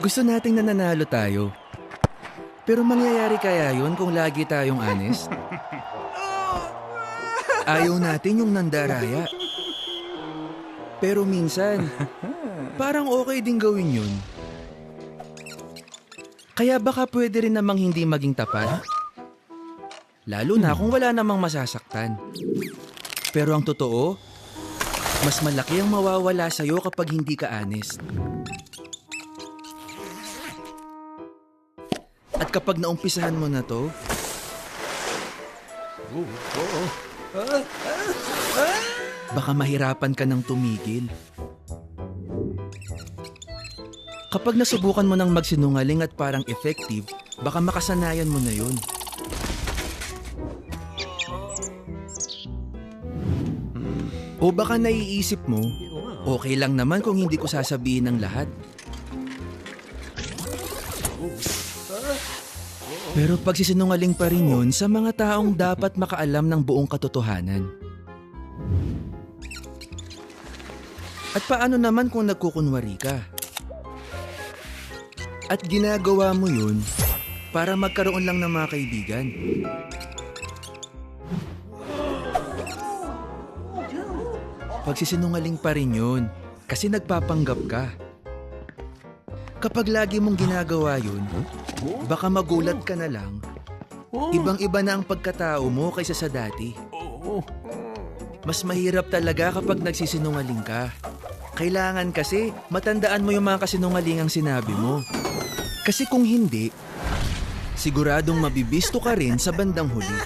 Gusto nating nananalo tayo. Pero mangyayari kaya yun kung lagi tayong honest? Ayaw natin yung nandaraya. Pero minsan, parang okay din gawin yun. Kaya baka pwede rin namang hindi maging tapat. Lalo na kung wala namang masasaktan. Pero ang totoo, mas malaki ang mawawala sa'yo kapag hindi ka honest. At kapag naumpisahan mo na to, baka mahirapan ka ng tumigil. Kapag nasubukan mo ng magsinungaling at parang effective, baka makasanayan mo na yun. O baka naiisip mo, okay lang naman kung hindi ko sasabihin ng lahat. Pero pagsisinungaling pa rin yun sa mga taong dapat makaalam ng buong katotohanan. At paano naman kung nagkukunwari ka? At ginagawa mo yun para magkaroon lang ng mga kaibigan. Pagsisinungaling pa rin yun kasi nagpapanggap ka. Kapag lagi mong ginagawa yun, baka magulat ka na lang. Ibang-iba na ang pagkatao mo kaysa sa dati. Mas mahirap talaga kapag nagsisinungaling ka. Kailangan kasi matandaan mo yung mga kasinungalingang sinabi mo. Kasi kung hindi, siguradong mabibisto ka rin sa bandang huli.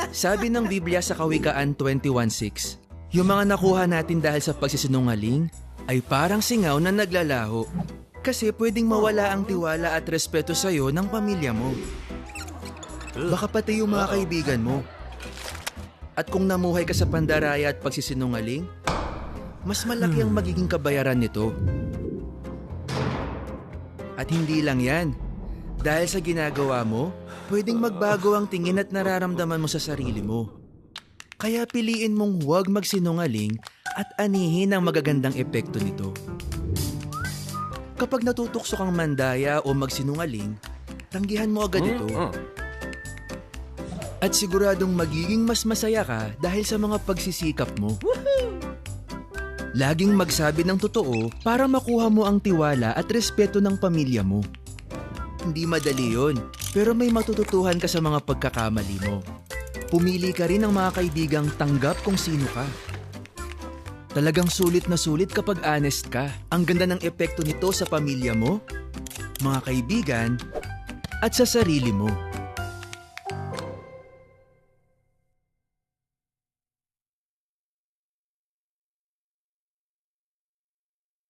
Sabi ng Biblia sa Kawikaan 21:6, yung mga nakuha natin dahil sa pagsisinungaling ay parang singaw na naglalaho. Kasi pwedeng mawala ang tiwala at respeto sa'yo ng pamilya mo. Baka pati yung mga kaibigan mo. At kung namuhay ka sa pandaraya at pagsisinungaling, mas malaki ang magiging kabayaran nito. At hindi lang yan. Dahil sa ginagawa mo, pwedeng magbago ang tingin at nararamdaman mo sa sarili mo. Kaya piliin mong huwag magsinungaling at anihin ang magagandang epekto nito. Kapag natutukso kang mandaya o magsinungaling, tanggihan mo agad ito. At siguradong magiging mas masaya ka dahil sa mga pagsisikap mo. Laging magsabi ng totoo para makuha mo ang tiwala at respeto ng pamilya mo. Hindi madali yun, pero may matututuhan ka sa mga pagkakamali mo. Pumili ka rin ng mga kaibigang tanggap kung sino ka. Talagang sulit na sulit kapag honest ka. Ang ganda ng epekto nito sa pamilya mo, mga kaibigan, at sa sarili mo.